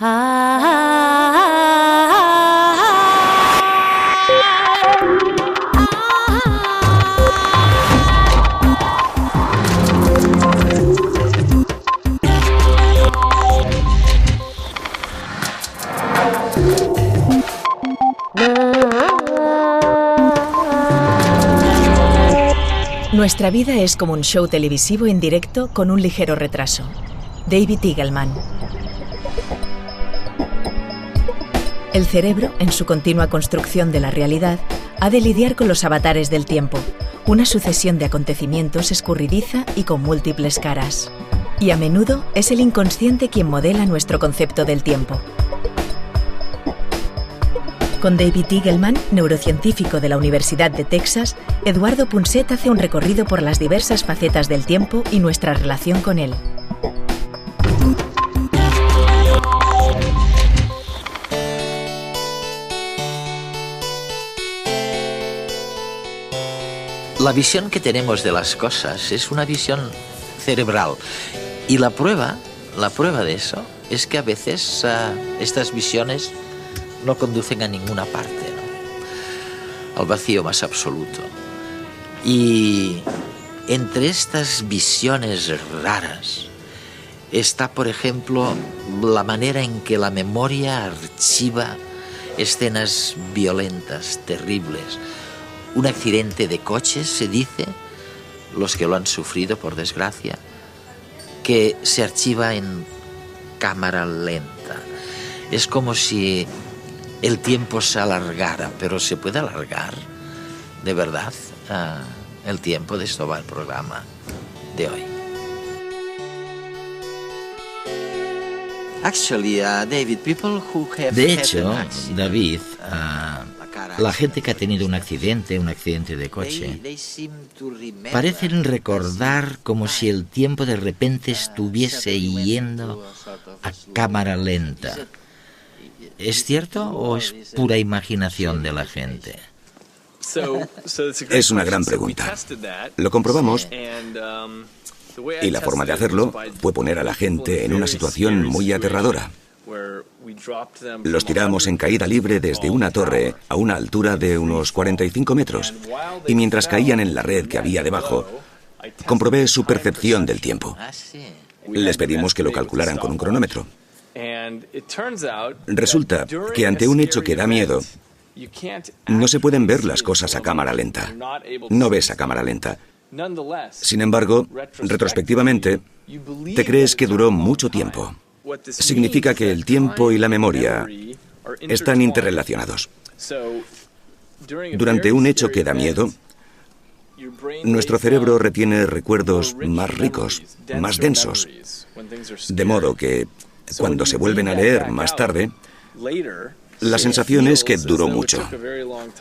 Nuestra vida es como un show televisivo en directo con un ligero retraso. David Eagleman. El cerebro, en su continua construcción de la realidad, ha de lidiar con los avatares del tiempo, una sucesión de acontecimientos escurridiza y con múltiples caras. Y a menudo es el inconsciente quien modela nuestro concepto del tiempo. Con David Eagleman, neurocientífico de la Universidad de Texas, Eduardo Punset hace un recorrido por las diversas facetas del tiempo y nuestra relación con él. La visión que tenemos de las cosas es una visión cerebral. Y la prueba de eso es que a veces estas visiones no conducen a ninguna parte, ¿no? Al vacío más absoluto. Y entre estas visiones raras está, por ejemplo, la manera en que la memoria archiva escenas violentas, terribles. Un accidente de coche, se dice, los que lo han sufrido, por desgracia, que se archiva en cámara lenta. Es como si el tiempo se alargara, pero ¿se puede alargar de verdad el tiempo? De esto va el programa de hoy. De hecho, David, la gente que ha tenido un accidente de coche, parecen recordar como si el tiempo de repente estuviese yendo a cámara lenta. ¿Es cierto o es pura imaginación de la gente? Es una gran pregunta. Lo comprobamos y la forma de hacerlo fue poner a la gente en una situación muy aterradora. Los tiramos en caída libre desde una torre a una altura de unos 45 metros y mientras caían en la red que había debajo, comprobé su percepción del tiempo. Les pedimos que lo calcularan con un cronómetro. Resulta que ante un hecho que da miedo, no se pueden ver las cosas a cámara lenta. No ves a cámara lenta. Sin embargo, retrospectivamente, te crees que duró mucho tiempo. Significa que el tiempo y la memoria están interrelacionados. Durante un hecho que da miedo, nuestro cerebro retiene recuerdos más ricos, más densos, de modo que cuando se vuelven a leer más tarde, la sensación es que duró mucho.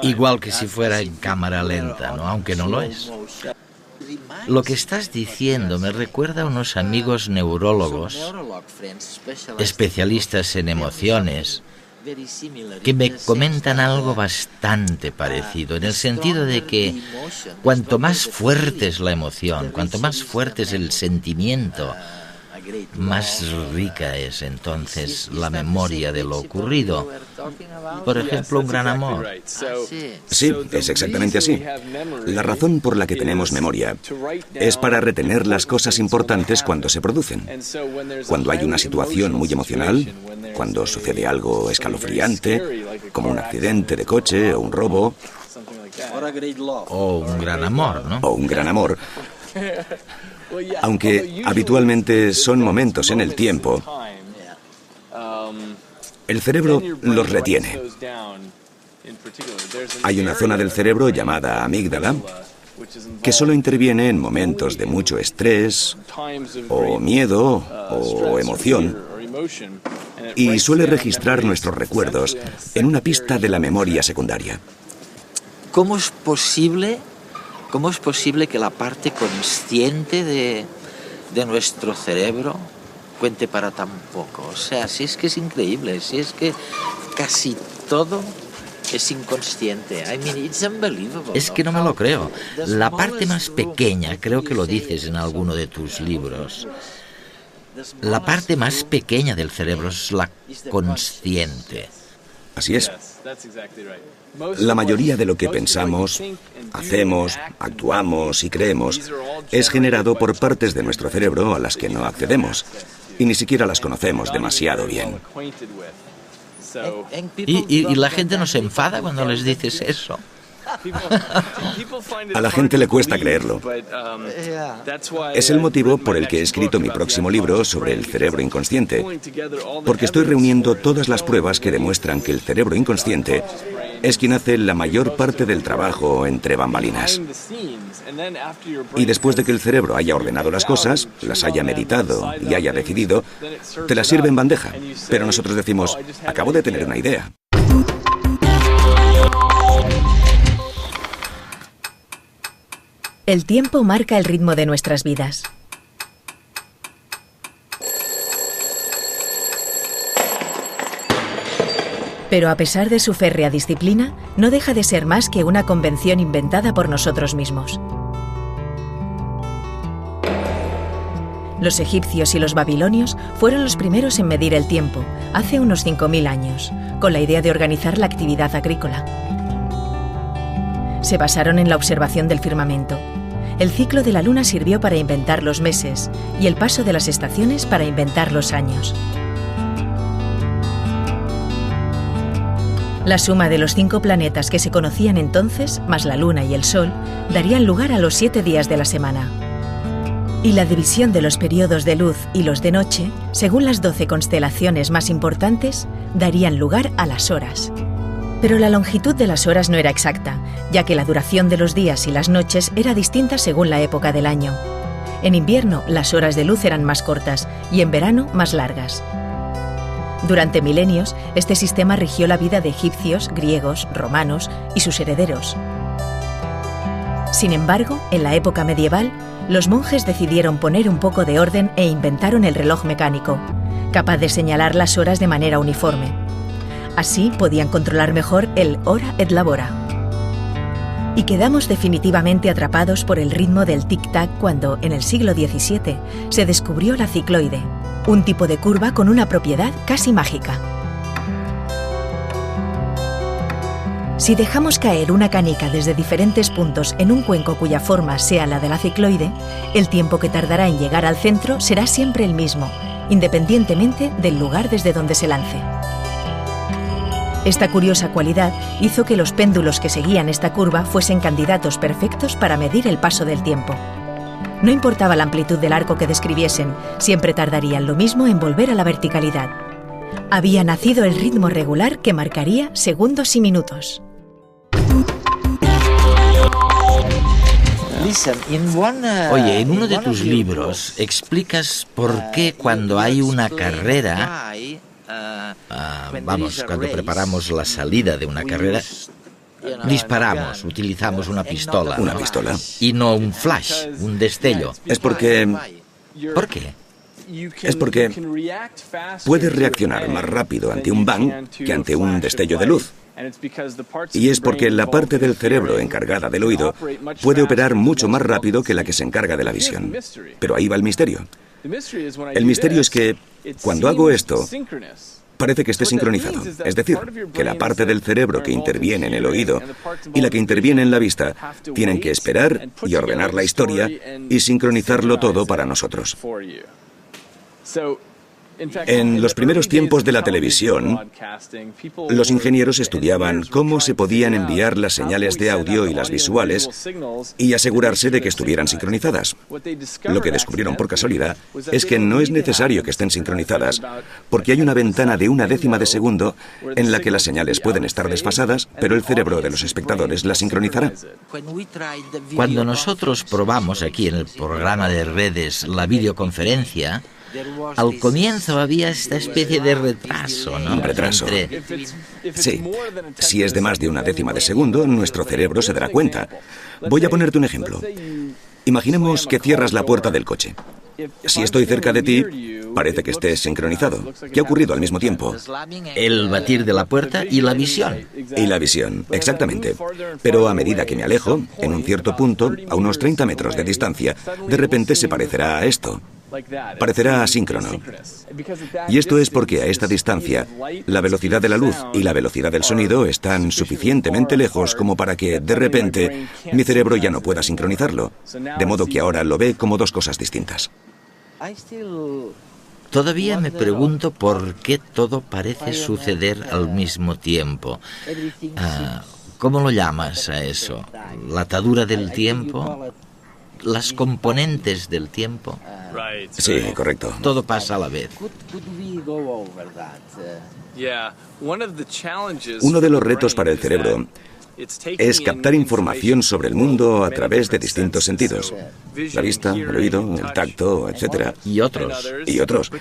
Igual que si fuera en cámara lenta, ¿no? Aunque no lo es. Lo que estás diciendo me recuerda a unos amigos neurólogos, especialistas en emociones, que me comentan algo bastante parecido, en el sentido de que cuanto más fuerte es la emoción, cuanto más fuerte es el sentimiento, más rica es entonces la memoria de lo ocurrido. Por ejemplo, un gran amor. Sí, es exactamente así. La razón por la que tenemos memoria es para retener las cosas importantes cuando se producen. Cuando hay una situación muy emocional, cuando sucede algo escalofriante, como un accidente de coche o un robo. O un gran amor, ¿no? O un gran amor. Aunque habitualmente son momentos en el tiempo, el cerebro los retiene. Hay una zona del cerebro llamada amígdala que solo interviene en momentos de mucho estrés o miedo o emoción y suele registrar nuestros recuerdos en una pista de la memoria secundaria. ¿Cómo es posible que la parte consciente de nuestro cerebro cuente para tan poco? O sea, si es que es increíble, si es que casi todo es inconsciente. I mean, it's unbelievable. Es que no me lo creo. La parte más pequeña, creo que lo dices en alguno de tus libros, La parte más pequeña del cerebro es la consciente. Así es. La mayoría de lo que pensamos, hacemos, actuamos y creemos es generado por partes de nuestro cerebro a las que no accedemos y ni siquiera las conocemos demasiado bien. Y la gente no se enfada cuando les dices eso. A la gente le cuesta creerlo. Es el motivo por el que he escrito mi próximo libro sobre el cerebro inconsciente, porque estoy reuniendo todas las pruebas que demuestran que el cerebro inconsciente es quien hace la mayor parte del trabajo entre bambalinas. Y después de que el cerebro haya ordenado las cosas, las haya meditado y haya decidido, te las sirve en bandeja. Pero nosotros decimos, acabo de tener una idea. El tiempo marca el ritmo de nuestras vidas. Pero a pesar de su férrea disciplina, no deja de ser más que una convención inventada por nosotros mismos. Los egipcios y los babilonios fueron los primeros en medir el tiempo, hace unos 5000 años, con la idea de organizar la actividad agrícola. Se basaron en la observación del firmamento. El ciclo de la luna sirvió para inventar los meses y el paso de las estaciones para inventar los años. La suma de los 5 planetas que se conocían entonces, más la luna y el sol, darían lugar a los 7 días de la semana. Y la división de los periodos de luz y los de noche, según las 12 constelaciones más importantes, darían lugar a las horas. Pero la longitud de las horas no era exacta, ya que la duración de los días y las noches era distinta según la época del año. En invierno, las horas de luz eran más cortas y en verano, más largas. Durante milenios, este sistema rigió la vida de egipcios, griegos, romanos y sus herederos. Sin embargo, en la época medieval, los monjes decidieron poner un poco de orden e inventaron el reloj mecánico, capaz de señalar las horas de manera uniforme. Así podían controlar mejor el hora et labora. Y quedamos definitivamente atrapados por el ritmo del tic-tac cuando, en el siglo XVII, se descubrió la cicloide, un tipo de curva con una propiedad casi mágica. Si dejamos caer una canica desde diferentes puntos en un cuenco cuya forma sea la de la cicloide, el tiempo que tardará en llegar al centro será siempre el mismo, independientemente del lugar desde donde se lance. Esta curiosa cualidad hizo que los péndulos que seguían esta curva fuesen candidatos perfectos para medir el paso del tiempo. No importaba la amplitud del arco que describiesen, siempre tardarían lo mismo en volver a la verticalidad. Había nacido el ritmo regular que marcaría segundos y minutos. Oye, en uno de tus libros explicas por qué cuando hay una carrera, cuando preparamos la salida de una carrera, disparamos, utilizamos una pistola. Una pistola. Y no un flash, un destello. Es porque... ¿Por qué? Es porque puedes reaccionar más rápido ante un bang que ante un destello de luz. Y es porque la parte del cerebro encargada del oído puede operar mucho más rápido que la que se encarga de la visión. Pero ahí va el misterio. El misterio es que cuando hago esto, parece que esté sincronizado. Es decir, que la parte del cerebro que interviene en el oído y la que interviene en la vista tienen que esperar y ordenar la historia y sincronizarlo todo para nosotros. En los primeros tiempos de la televisión, los ingenieros estudiaban cómo se podían enviar las señales de audio y las visuales y asegurarse de que estuvieran sincronizadas. Lo que descubrieron por casualidad es que no es necesario que estén sincronizadas, porque hay una ventana de 1/10 de segundo en la que las señales pueden estar desfasadas, pero el cerebro de los espectadores las sincronizará. Cuando nosotros probamos aquí en el programa de redes la videoconferencia, al comienzo había esta especie de retraso, ¿no? Un retraso. Sí. Si es de más de 1/10 de segundo, nuestro cerebro se dará cuenta. Voy a ponerte un ejemplo. Imaginemos que cierras la puerta del coche. Si estoy cerca de ti, parece que estés sincronizado. ¿Qué ha ocurrido al mismo tiempo? El batir de la puerta y la visión. Y la visión, exactamente. Pero a medida que me alejo, en un cierto punto, a unos 30 metros de distancia, de repente se parecerá a esto. parecerá asíncrono. Y esto es porque a esta distancia, la velocidad de la luz y la velocidad del sonido están suficientemente lejos como para que, de repente, mi cerebro ya no pueda sincronizarlo, de modo que ahora lo ve como dos cosas distintas. Todavía me pregunto por qué todo parece suceder al mismo tiempo. ¿Cómo lo llamas a eso? ¿La atadura del tiempo? ¿Las componentes del tiempo? Sí, correcto. Todo pasa a la vez. Uno de los retos para el cerebro es captar información sobre el mundo a través de distintos sentidos. La vista, el oído, el tacto, etc. Y otros.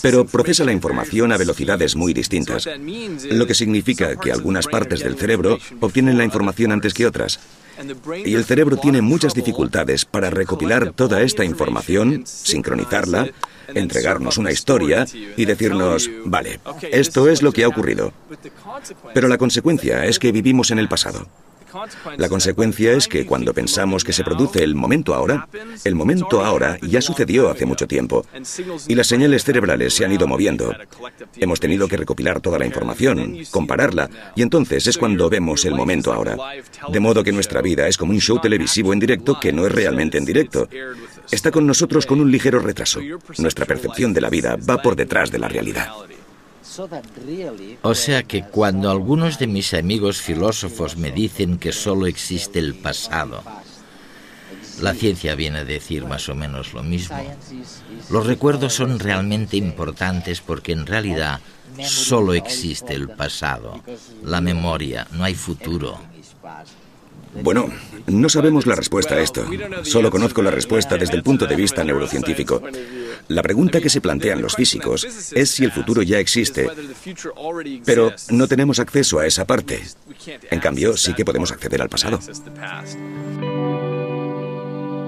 Pero procesa la información a velocidades muy distintas, lo que significa que algunas partes del cerebro obtienen la información antes que otras. Y el cerebro tiene muchas dificultades para recopilar toda esta información, sincronizarla, entregarnos una historia y decirnos, vale, esto es lo que ha ocurrido. Pero la consecuencia es que vivimos en el pasado. La consecuencia es que cuando pensamos que se produce el momento ahora ya sucedió hace mucho tiempo y las señales cerebrales se han ido moviendo. Hemos tenido que recopilar toda la información, compararla, y entonces es cuando vemos el momento ahora. De modo que nuestra vida es como un show televisivo en directo que no es realmente en directo. Está con nosotros con un ligero retraso. Nuestra percepción de la vida va por detrás de la realidad. O sea que cuando algunos de mis amigos filósofos me dicen que solo existe el pasado, la ciencia viene a decir más o menos lo mismo. Los recuerdos son realmente importantes porque en realidad solo existe el pasado, la memoria, no hay futuro. Bueno, no sabemos la respuesta a esto. Solo conozco la respuesta desde el punto de vista neurocientífico. La pregunta que se plantean los físicos es si el futuro ya existe, pero no tenemos acceso a esa parte. En cambio, sí que podemos acceder al pasado.